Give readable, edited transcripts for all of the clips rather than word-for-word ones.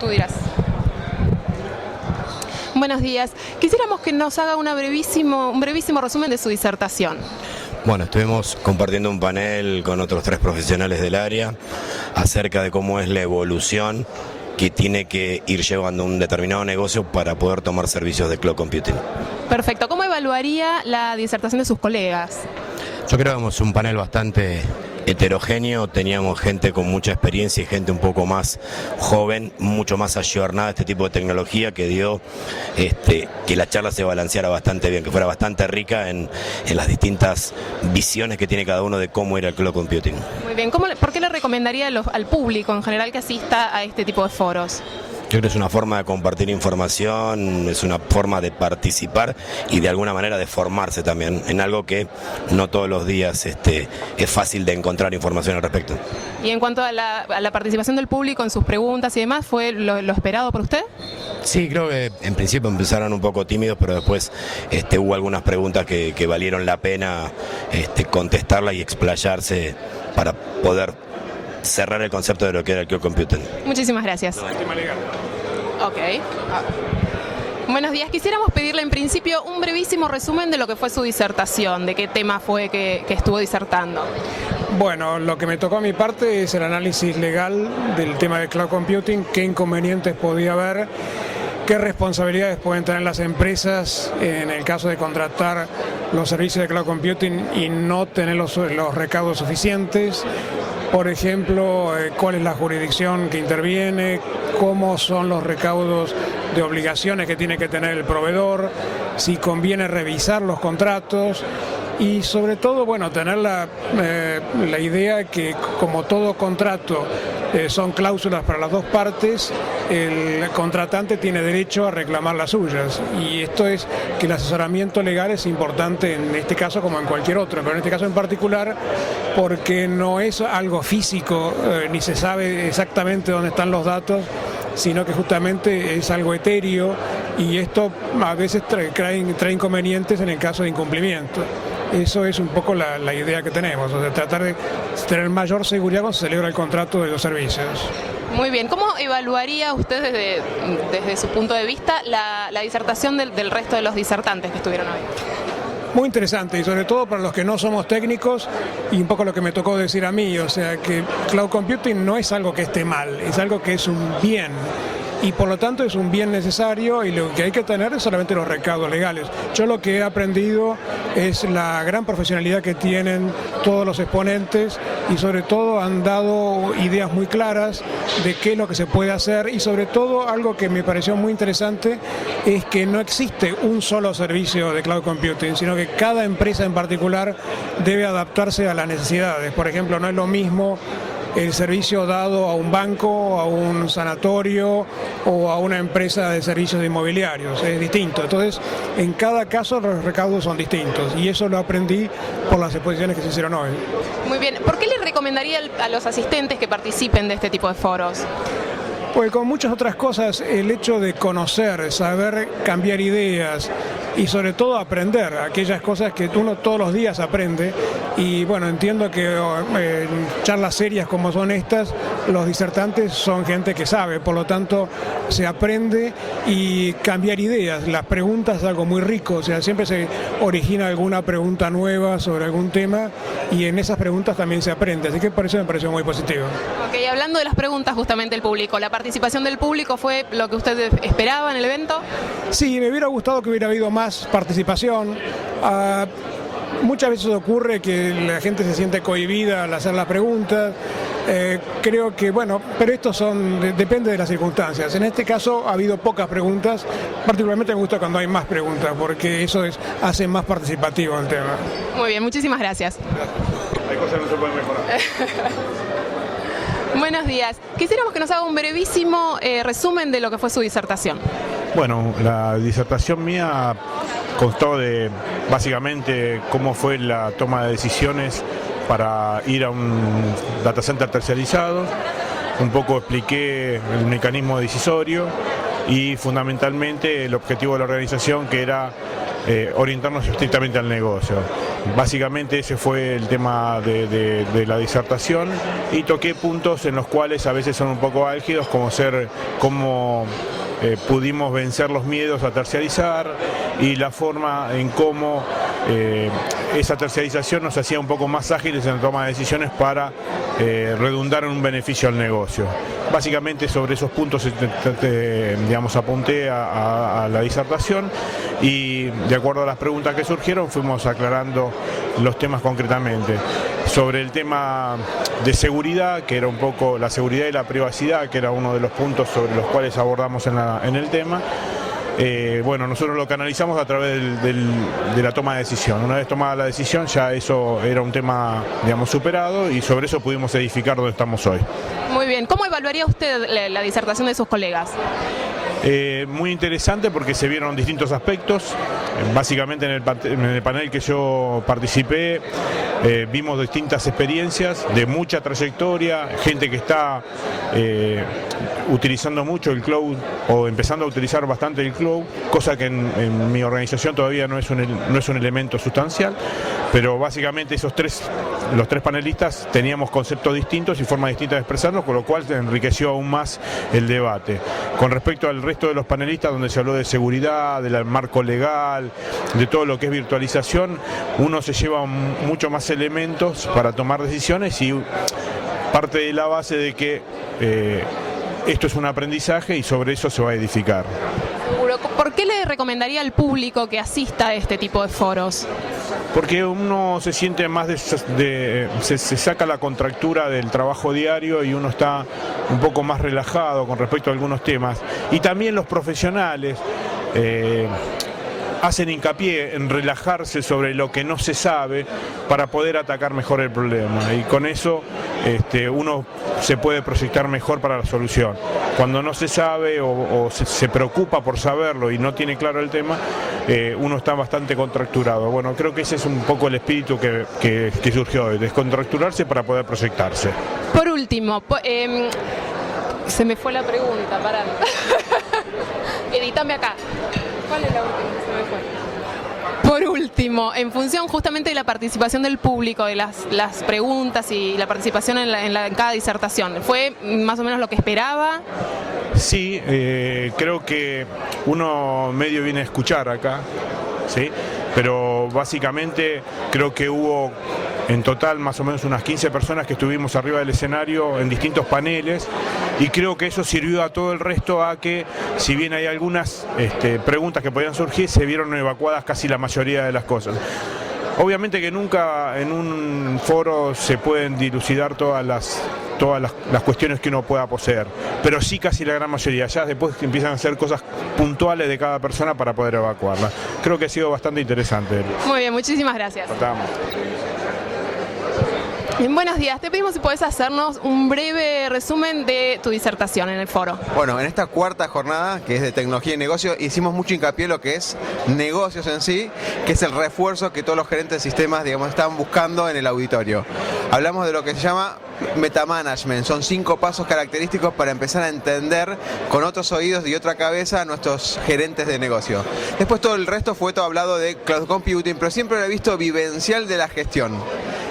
Tú dirás. Buenos días. Quisiéramos que nos haga un brevísimo resumen de su disertación. Bueno, estuvimos compartiendo un panel con otros 3 profesionales del área acerca de cómo es la evolución que tiene que ir llevando un determinado negocio para poder tomar servicios de cloud computing. Perfecto. ¿Cómo evaluaría la disertación de sus colegas? Yo creo que éramos un panel bastante heterogéneo, teníamos gente con mucha experiencia y gente un poco más joven, mucho más ayornada a este tipo de tecnología, que dio que la charla se balanceara bastante bien, que fuera bastante rica en las distintas visiones que tiene cada uno de cómo ir al cloud computing. Muy bien. ¿Por qué le recomendaría al público en general que asista a este tipo de foros? Yo creo que es una forma de compartir información, es una forma de participar y de alguna manera de formarse también en algo que no todos los días es fácil de encontrar información al respecto. Y en cuanto a la participación del público en sus preguntas y demás, ¿fue lo esperado por usted? Sí, creo que en principio empezaron un poco tímidos, pero después hubo algunas preguntas que valieron la pena contestarlas y explayarse para poder cerrar el concepto de lo que era el cloud computing. Muchísimas gracias. El tema legal. Ok. Buenos días. Quisiéramos pedirle en principio un brevísimo resumen de lo que fue su disertación, de qué tema fue que estuvo disertando. Bueno, lo que me tocó a mi parte es el análisis legal del tema de cloud computing, qué inconvenientes podía haber, qué responsabilidades pueden tener las empresas en el caso de contratar los servicios de cloud computing y no tener los recaudos suficientes. Por ejemplo, cuál es la jurisdicción que interviene, cómo son los recaudos de obligaciones que tiene que tener el proveedor, si conviene revisar los contratos y sobre todo, bueno, tener la idea que como todo contrato son cláusulas para las dos partes, el contratante tiene derecho a reclamar las suyas y esto es que el asesoramiento legal es importante en este caso como en cualquier otro, pero en este caso en particular porque no es algo físico ni se sabe exactamente dónde están los datos, sino que justamente es algo etéreo y esto a veces trae inconvenientes en el caso de incumplimiento. Eso es un poco la idea que tenemos, o sea, tratar de tener mayor seguridad cuando se celebra el contrato de los servicios. Muy bien. ¿Cómo evaluaría usted desde su punto de vista la disertación del resto de los disertantes que estuvieron hoy? Muy interesante y sobre todo para los que no somos técnicos y un poco lo que me tocó decir a mí, o sea que cloud computing no es algo que esté mal, es algo que es un bien. Y por lo tanto es un bien necesario y lo que hay que tener es solamente los recaudos legales. Yo lo que he aprendido es la gran profesionalidad que tienen todos los exponentes y sobre todo han dado ideas muy claras de qué es lo que se puede hacer y sobre todo algo que me pareció muy interesante es que no existe un solo servicio de cloud computing, sino que cada empresa en particular debe adaptarse a las necesidades. Por ejemplo, no es lo mismo el servicio dado a un banco, a un sanatorio o a una empresa de servicios inmobiliarios, es distinto. Entonces, en cada caso los recaudos son distintos y eso lo aprendí por las exposiciones que se hicieron hoy. Muy bien. ¿Por qué le recomendaría a los asistentes que participen de este tipo de foros? Pues con muchas otras cosas, el hecho de conocer, saber cambiar ideas y sobre todo aprender aquellas cosas que uno todos los días aprende y bueno, entiendo que en charlas serias como son estas, los disertantes son gente que sabe, por lo tanto se aprende y cambiar ideas, las preguntas es algo muy rico, o sea, siempre se origina alguna pregunta nueva sobre algún tema y en esas preguntas también se aprende, así que por eso me pareció muy positivo. Ok, hablando de las preguntas justamente del público, ¿la participación del público fue lo que usted esperaba en el evento? Sí, me hubiera gustado que hubiera habido más participación. Muchas veces ocurre que la gente se siente cohibida al hacer las preguntas. Creo que, bueno, pero esto depende de las circunstancias. En este caso ha habido pocas preguntas, particularmente me gusta cuando hay más preguntas, porque eso hace más participativo el tema. Muy bien, muchísimas gracias. Hay cosas que no se pueden mejorar. Buenos días. Quisiéramos que nos haga un brevísimo resumen de lo que fue su disertación. Bueno, la disertación mía constó de básicamente cómo fue la toma de decisiones para ir a un data center terciarizado. Un poco expliqué el mecanismo decisorio y fundamentalmente el objetivo de la organización, que era orientarnos estrictamente al negocio. Básicamente ese fue el tema de la disertación, y toqué puntos en los cuales a veces son un poco álgidos, como cómo pudimos vencer los miedos a terciarizar y la forma en cómo esa terciarización nos hacía un poco más ágiles en la toma de decisiones para redundar en un beneficio al negocio. Básicamente sobre esos puntos digamos, apunté a la disertación, y de acuerdo a las preguntas que surgieron fuimos aclarando los temas concretamente. Sobre el tema de seguridad, que era un poco la seguridad y la privacidad, que era uno de los puntos sobre los cuales abordamos en el tema. Bueno, nosotros lo canalizamos a través de la toma de decisión. Una vez tomada la decisión, ya eso era un tema, digamos, superado, y sobre eso pudimos edificar donde estamos hoy. Muy bien. ¿Cómo evaluaría usted la disertación de sus colegas? Muy interesante porque se vieron distintos aspectos. Básicamente en el panel que yo participé vimos distintas experiencias de mucha trayectoria, gente que está utilizando mucho el cloud o empezando a utilizar bastante el cloud, cosa que en mi organización todavía no es un elemento sustancial, pero básicamente los tres panelistas teníamos conceptos distintos y formas distintas de expresarnos, con lo cual se enriqueció aún más el debate. Con respecto al resto de los panelistas, donde se habló de seguridad, del marco legal, de todo lo que es virtualización, uno se lleva mucho más elementos para tomar decisiones, y parte de la base de que esto es un aprendizaje y sobre eso se va a edificar. Seguro. ¿Por qué le recomendaría al público que asista a este tipo de foros? Porque uno se siente más se saca la contractura del trabajo diario y uno está un poco más relajado con respecto a algunos temas. Y también los profesionales hacen hincapié en relajarse sobre lo que no se sabe para poder atacar mejor el problema, y con eso uno se puede proyectar mejor para la solución. Cuando no se sabe o se preocupa por saberlo y no tiene claro el tema, uno está bastante contracturado. Bueno, creo que ese es un poco el espíritu que surgió hoy, descontracturarse para poder proyectarse. Por último, se me fue la pregunta, pará. Edítame acá. ¿Cuál es la última? Se me fue. Por último, en función justamente de la participación del público, de las preguntas y la participación en cada disertación, ¿fue más o menos lo que esperaba? Sí, creo que uno medio viene a escuchar acá, ¿sí? Pero básicamente creo que hubo en total más o menos unas 15 personas que estuvimos arriba del escenario en distintos paneles, y creo que eso sirvió a todo el resto a que, si bien hay algunas preguntas que podían surgir, se vieron evacuadas casi la mayoría de las cosas. Obviamente que nunca en un foro se pueden dilucidar todas las cuestiones que uno pueda poseer, pero sí casi la gran mayoría. Ya después empiezan a hacer cosas puntuales de cada persona para poder evacuarla. Creo que ha sido bastante interesante. Muy bien, muchísimas gracias. Tratamos. Buenos días, te pedimos si podés hacernos un breve resumen de tu disertación en el foro. Bueno, en esta cuarta jornada, que es de tecnología y negocio, hicimos mucho hincapié en lo que es negocios en sí, que es el refuerzo que todos los gerentes de sistemas, digamos, están buscando en el auditorio. Hablamos de lo que se llama metamanagement, son 5 pasos característicos para empezar a entender con otros oídos y otra cabeza a nuestros gerentes de negocio. Después todo el resto fue todo hablado de cloud computing, pero siempre lo he visto vivencial de la gestión.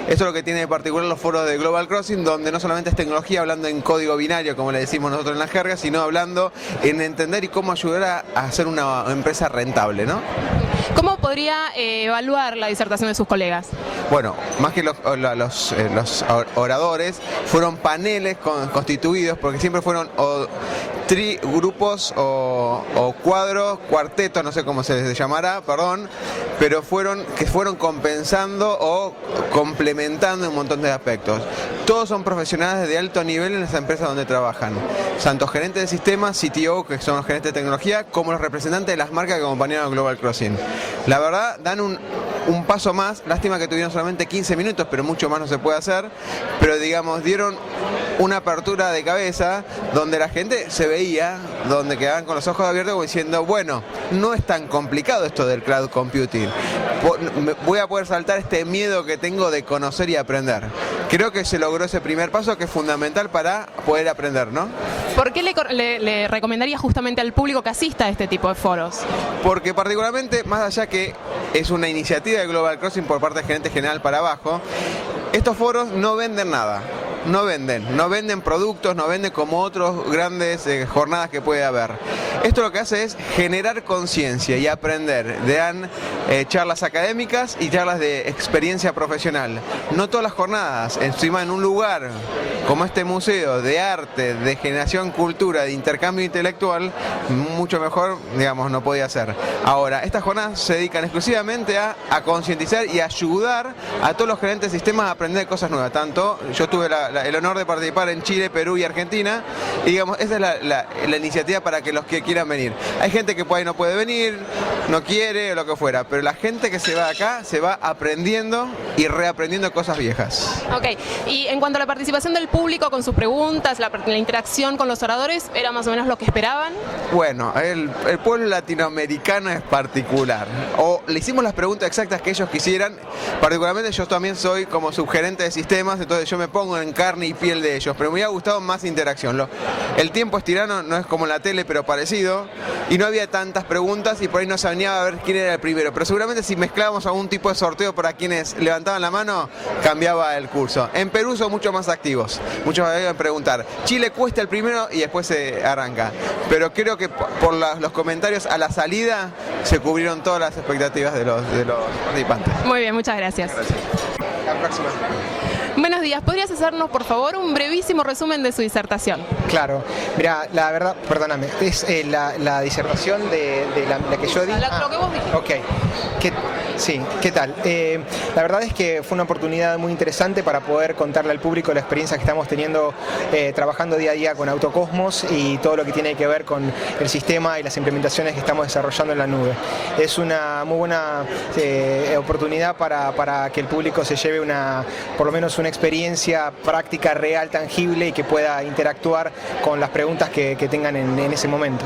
Eso es lo que tiene de particular los foros de Global Crossing, donde no solamente es tecnología hablando en código binario, como le decimos nosotros en la jerga, sino hablando en entender y cómo ayudar a hacer una empresa rentable, ¿no? ¿Cómo podría evaluar la disertación de sus colegas? Bueno, más que los oradores, fueron paneles constituidos, porque siempre fueron grupos o cuadros, cuartetos, no sé cómo se les llamará, perdón, pero fueron compensando o complementando un montón de aspectos. Todos son profesionales de alto nivel en las empresas donde trabajan, tanto gerentes de sistemas, CTO, que son los gerentes de tecnología, como los representantes de las marcas que acompañaron a Global Crossing. La verdad, dan un paso más. Lástima que tuvieron solamente 15 minutos, pero mucho más no se puede hacer, pero digamos, dieron una apertura de cabeza donde la gente se veía, donde quedaban con los ojos abiertos como diciendo, bueno, no es tan complicado esto del cloud computing, voy a poder saltar este miedo que tengo de conocer y aprender. Creo que se logró ese primer paso, que es fundamental para poder aprender, ¿no? ¿Por qué le recomendaría justamente al público que asista a este tipo de foros? Porque particularmente, más allá que es una iniciativa de Global Crossing por parte del gerente general para abajo, estos foros no venden nada. No venden productos, no venden como otros grandes jornadas que puede haber. Esto lo que hace es generar conciencia y aprender. Dan charlas académicas y charlas de experiencia profesional. No todas las jornadas, encima en un lugar como este museo de arte, de generación cultura, de intercambio intelectual, mucho mejor, digamos, no podía ser. Ahora, estas jornadas se dedican exclusivamente a concientizar y ayudar a todos los gerentes de sistemas a aprender cosas nuevas. Tanto, yo tuve el honor de participar en Chile, Perú y Argentina, y digamos, esa es la iniciativa para que los que quieran venir. Hay gente que por ahí no puede venir, no quiere o lo que fuera, pero la gente que se va acá se va aprendiendo y reaprendiendo cosas viejas. Ok, y en cuanto a la participación del público con sus preguntas, la interacción con los oradores, ¿era más o menos lo que esperaban? Bueno, el pueblo latinoamericano es particular. O le hicimos las preguntas exactas que ellos quisieran. Particularmente yo también soy como subgerente de sistemas, entonces yo me pongo en carne y piel de ellos, pero me hubiera gustado más interacción. El tiempo es tirano, no es como en la tele, pero parecido, y no había tantas preguntas y por ahí no se venía a ver quién era el primero. Pero seguramente si mezclábamos algún tipo de sorteo para quienes levantaban la mano, cambiaba el curso. En Perú son mucho más activos. Muchos me iban a preguntar, Chile cuesta el primero y después se arranca. Pero creo que por los comentarios a la salida se cubrieron todas las expectativas de los participantes. Muy bien, muchas gracias. Gracias. La próxima. Buenos días, ¿podrías hacernos por favor un brevísimo resumen de su disertación? Claro, mira, la verdad, perdóname, es la disertación de la que yo di. Lo que vos dijiste. Ok, sí, ¿qué tal? La verdad es que fue una oportunidad muy interesante para poder contarle al público la experiencia que estamos teniendo trabajando día a día con Autocosmos y todo lo que tiene que ver con el sistema y las implementaciones que estamos desarrollando en la nube. Es una muy buena oportunidad para que el público se lleve por lo menos una experiencia práctica, real, tangible y que pueda interactuar con las preguntas que tengan en ese momento.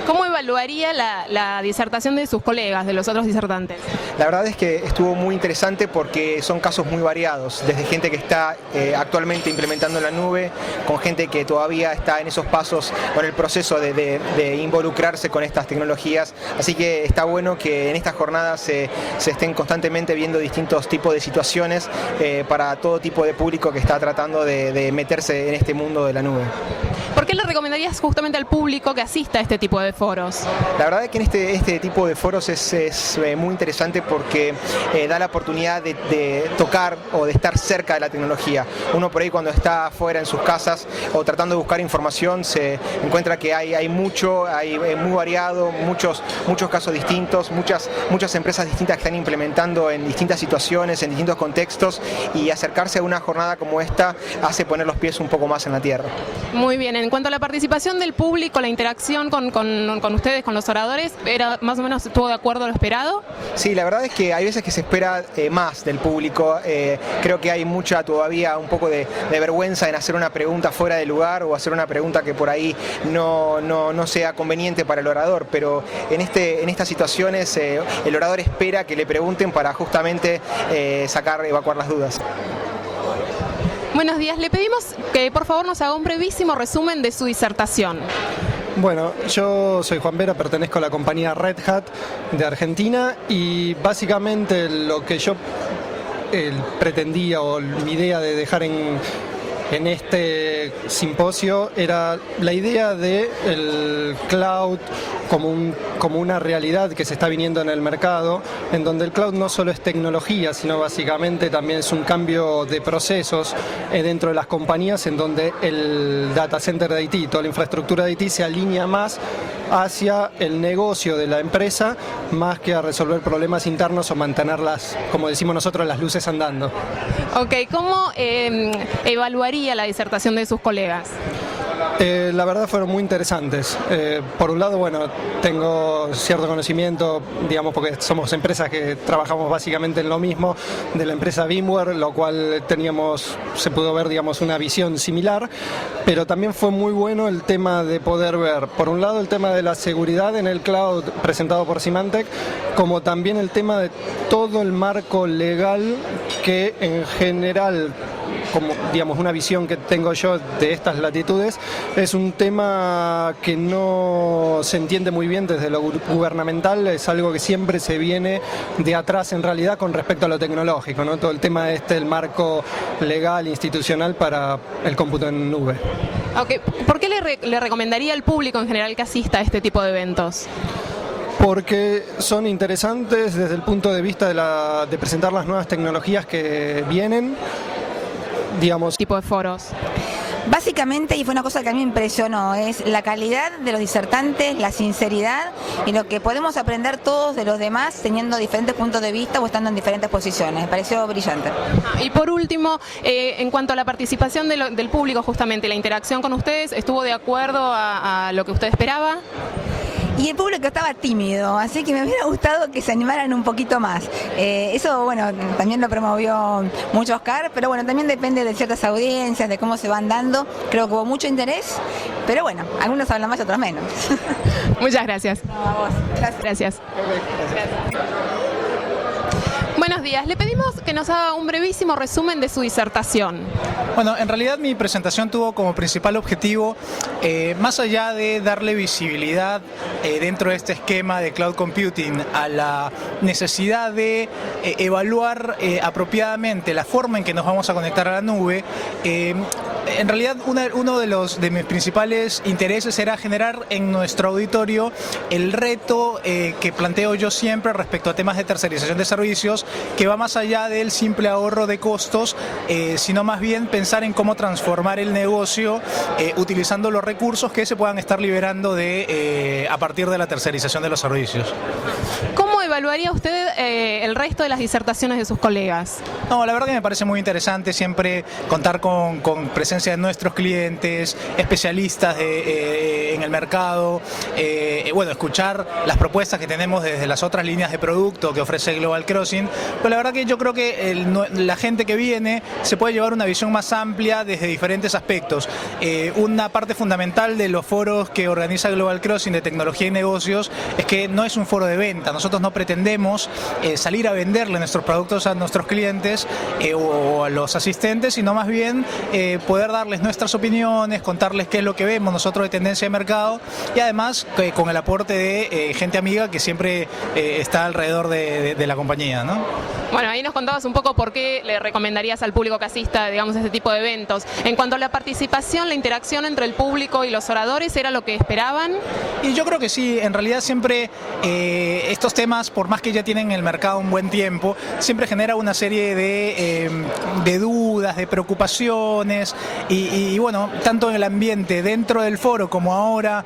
¿Cómo evaluaría la disertación de sus colegas, de los otros disertantes? La verdad es que estuvo muy interesante porque son casos muy variados, desde gente que está actualmente implementando la nube, con gente que todavía está en esos pasos o en el proceso de involucrarse con estas tecnologías. Así que está bueno que en estas jornadas se estén constantemente viendo distintos tipos de situaciones para todo tipo de público que está tratando de meterse en este mundo de la nube. ¿Por qué le recomendarías justamente al público que asista a este tipo de foros? La verdad es que en este tipo de foros es muy interesante porque da la oportunidad de tocar o de estar cerca de la tecnología. Uno por ahí cuando está afuera en sus casas o tratando de buscar información se encuentra que hay mucho, muy variado, muchos casos distintos, muchas empresas distintas que están implementando en distintas situaciones, en distintos contextos, y acercarse a una jornada como esta hace poner los pies un poco más en la tierra. Muy bien, en cuanto a la participación del público, la interacción con ustedes, con los oradores, ¿era más o menos estuvo de acuerdo a lo esperado? Sí, la verdad es que hay veces que se espera más del público. Creo que hay todavía un poco de vergüenza en hacer una pregunta fuera de lugar o hacer una pregunta que por ahí no sea conveniente para el orador, pero en estas situaciones el orador espera que le pregunten para justamente evacuar las dudas. Buenos días, le pedimos que por favor nos haga un brevísimo resumen de su disertación. Bueno, yo soy Juan Vera, pertenezco a la compañía Red Hat de Argentina y básicamente lo que yo pretendía o mi idea de dejar en este simposio era la idea de el cloud como una realidad que se está viniendo en el mercado, en donde el cloud no solo es tecnología, sino básicamente también es un cambio de procesos dentro de las compañías, en donde el data center de IT, toda la infraestructura de IT se alinea más hacia el negocio de la empresa, más que a resolver problemas internos o mantenerlas, como decimos nosotros, las luces andando. Ok, ¿cómo evaluaría la disertación de sus colegas? La verdad fueron muy interesantes. Por un lado, bueno, tengo cierto conocimiento, digamos, porque somos empresas que trabajamos básicamente en lo mismo, de la empresa VMware, lo cual se pudo ver, digamos, una visión similar, pero también fue muy bueno el tema de poder ver, por un lado, el tema de la seguridad en el cloud presentado por Symantec, como también el tema de todo el marco legal que en general como digamos una visión que tengo yo de estas latitudes, es un tema que no se entiende muy bien desde lo gubernamental, es algo que siempre se viene de atrás en realidad con respecto a lo tecnológico, ¿no? Todo el tema el marco legal, institucional para el cómputo en nube. Okay. ¿Por qué le recomendaría al público en general que asista a este tipo de eventos? Porque son interesantes desde el punto de vista de presentar las nuevas tecnologías que vienen, digamos. Tipo de foros. Básicamente, y fue una cosa que a mí me impresionó, es la calidad de los disertantes, la sinceridad y lo que podemos aprender todos de los demás teniendo diferentes puntos de vista o estando en diferentes posiciones. Me pareció brillante. Y por último, en cuanto a la participación del público, justamente la interacción con ustedes, ¿estuvo de acuerdo a lo que usted esperaba? Y el público estaba tímido, así que me hubiera gustado que se animaran un poquito más. Eso, bueno, también lo promovió mucho Oscar, pero bueno, también depende de ciertas audiencias, de cómo se van dando. Creo que hubo mucho interés, pero bueno, algunos hablan más y otros menos. Muchas gracias. No, a vos. Gracias. Buenos días, le pedimos que nos haga un brevísimo resumen de su disertación. Bueno, en realidad mi presentación tuvo como principal objetivo, más allá de darle visibilidad dentro de este esquema de cloud computing a la necesidad de evaluar apropiadamente la forma en que nos vamos a conectar a la nube, en realidad uno de mis principales intereses era generar en nuestro auditorio el reto que planteo yo siempre respecto a temas de tercerización de servicios, que va más allá del simple ahorro de costos, sino más bien pensar en cómo transformar el negocio utilizando los recursos que se puedan estar liberando a partir de la tercerización de los servicios. ¿Cómo evaluaría usted el resto de las disertaciones de sus colegas? No, la verdad que me parece muy interesante siempre contar con presencia de nuestros clientes, especialistas en el mercado, bueno, escuchar las propuestas que tenemos desde las otras líneas de producto que ofrece Global Crossing, pero la verdad que yo creo que la gente que viene se puede llevar una visión más amplia desde diferentes aspectos. Una parte fundamental de los foros que organiza Global Crossing de tecnología y negocios es que no es un foro de venta. Nosotros no pretendemos salir a venderle nuestros productos a nuestros clientes o a los asistentes, sino más bien poder darles nuestras opiniones, contarles qué es lo que vemos nosotros de tendencia de mercado y además con el aporte de gente amiga que siempre está alrededor de la compañía, ¿no? Bueno, ahí nos contabas un poco por qué le recomendarías al público que asista, digamos, a este tipo de eventos. En cuanto a la participación, la interacción entre el público y los oradores, ¿era lo que esperaban? Y yo creo que sí, en realidad siempre estos temas, por más que ya tienen en el mercado un buen tiempo, siempre genera una serie de dudas, de preocupaciones y bueno, tanto en el ambiente dentro del foro como ahora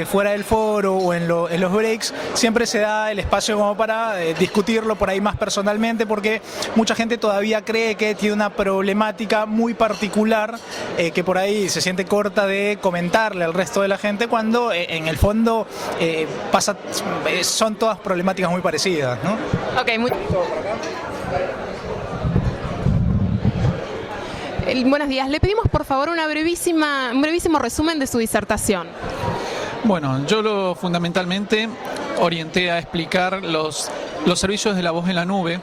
fuera del foro o en los breaks, siempre se da el espacio como para discutirlo por ahí más personalmente, porque mucha gente todavía cree que tiene una problemática muy particular que por ahí se siente corta de comentarle al resto de la gente, cuando en el fondo son todas problemáticas muy parecidas, ¿no? Ok, buenos días, le pedimos por favor un brevísimo resumen de su disertación. Bueno, yo fundamentalmente orienté a explicar los servicios de la voz en la nube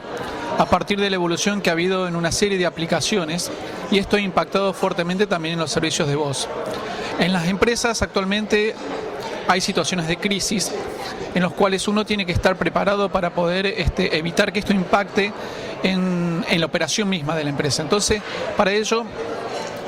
a partir de la evolución que ha habido en una serie de aplicaciones, y esto ha impactado fuertemente también en los servicios de voz. En las empresas actualmente hay situaciones de crisis en los cuales uno tiene que estar preparado para poder evitar que esto impacte en la operación misma de la empresa. Entonces, para ello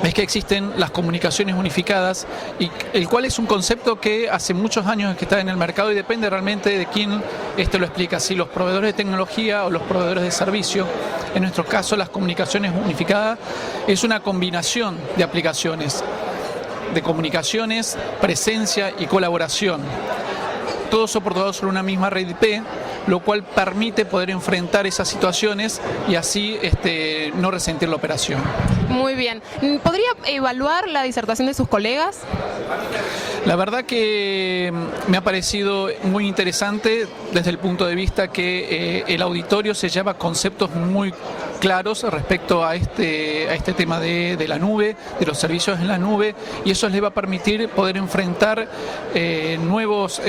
es que existen las comunicaciones unificadas, y el cual es un concepto que hace muchos años que está en el mercado y depende realmente de quién lo explica, si los proveedores de tecnología o los proveedores de servicio. En nuestro caso, las comunicaciones unificadas es una combinación de aplicaciones, de comunicaciones, presencia y colaboración, todo soportado sobre una misma red IP, lo cual permite poder enfrentar esas situaciones y así no resentir la operación. Muy bien. ¿Podría evaluar la disertación de sus colegas? La verdad que me ha parecido muy interesante desde el punto de vista que el auditorio se lleva conceptos muy claros respecto a este tema de la nube, de los servicios en la nube, y eso les va a permitir poder enfrentar nuevos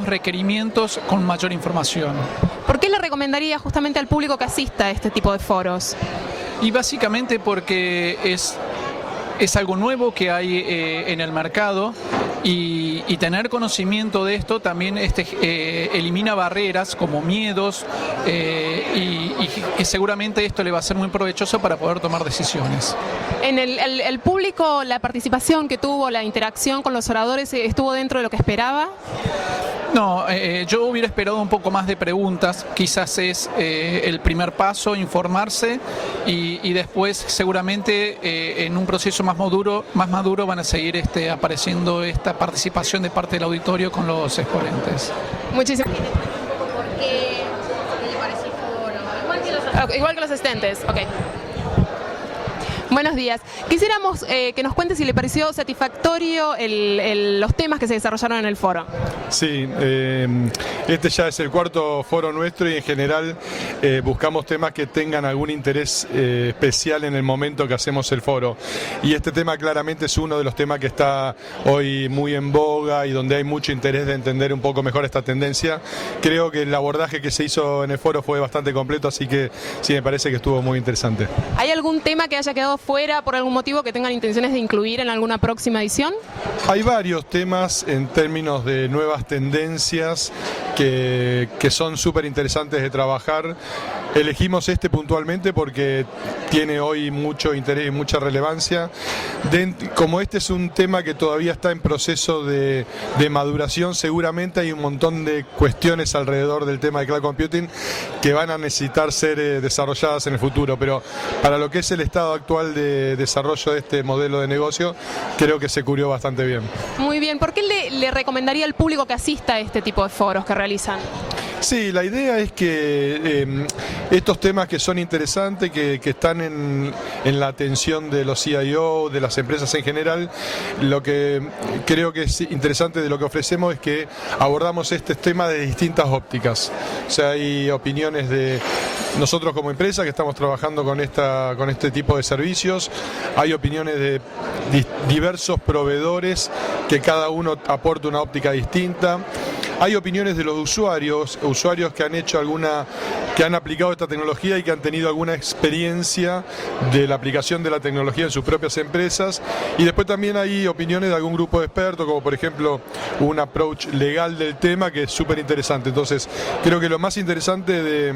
requerimientos con mayor información. ¿Por ¿Por qué le recomendaría justamente al público que asista a este tipo de foros? Y básicamente porque es algo nuevo que hay en el mercado y tener conocimiento de esto también elimina barreras como miedos y que seguramente esto le va a ser muy provechoso para poder tomar decisiones. En el público, la participación que tuvo, la interacción con los oradores, ¿estuvo dentro de lo que esperaba? No, yo hubiera esperado un poco más de preguntas, quizás es el primer paso, informarse y después seguramente en un proceso más maduro van a seguir apareciendo esta participación de parte del auditorio con los exponentes. Muchísimas gracias. Igual que los asistentes, ok. Buenos días. Quisiéramos que nos cuente si le pareció satisfactorio los temas que se desarrollaron en el foro. Sí, este ya es el cuarto foro nuestro y en general buscamos temas que tengan algún interés especial en el momento que hacemos el foro. Y este tema claramente es uno de los temas que está hoy muy en boga y donde hay mucho interés de entender un poco mejor esta tendencia. Creo que el abordaje que se hizo en el foro fue bastante completo, así que sí me parece que estuvo muy interesante. ¿Hay algún tema que haya quedado fuera por algún motivo que tengan intenciones de incluir en alguna próxima edición? Hay varios temas en términos de nuevas tendencias que son súper interesantes de trabajar. Elegimos este puntualmente porque tiene hoy mucho interés y mucha relevancia. Como este es un tema que todavía está en proceso de maduración, seguramente hay un montón de cuestiones alrededor del tema de cloud computing que van a necesitar ser desarrolladas en el futuro, pero para lo que es el estado actual de desarrollo de este modelo de negocio, creo que se cubrió bastante bien. Muy bien, ¿por qué le recomendaría al público que asista a este tipo de foros que realizan? Sí, la idea es que estos temas que son interesantes, que están en la atención de los CIO, de las empresas en general, lo que creo que es interesante de lo que ofrecemos es que abordamos este tema de distintas ópticas. O sea, hay opiniones de nosotros como empresa que estamos trabajando con este tipo de servicios, hay opiniones de diversos proveedores que cada uno aporta una óptica distinta. Hay opiniones de los usuarios que han hecho que han aplicado esta tecnología y que han tenido alguna experiencia de la aplicación de la tecnología en sus propias empresas. Y después también hay opiniones de algún grupo de expertos, como por ejemplo un approach legal del tema que es súper interesante. Entonces, creo que lo más interesante de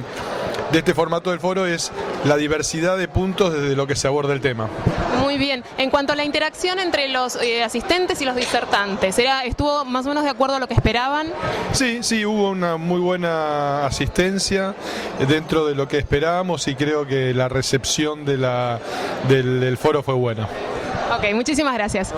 este formato del foro es la diversidad de puntos desde lo que se aborda el tema. Muy bien. En cuanto a la interacción entre los asistentes y los disertantes, ¿estuvo más o menos de acuerdo a lo que esperaban? Sí, hubo una muy buena asistencia dentro de lo que esperábamos y creo que la recepción del foro fue buena. Ok, muchísimas gracias.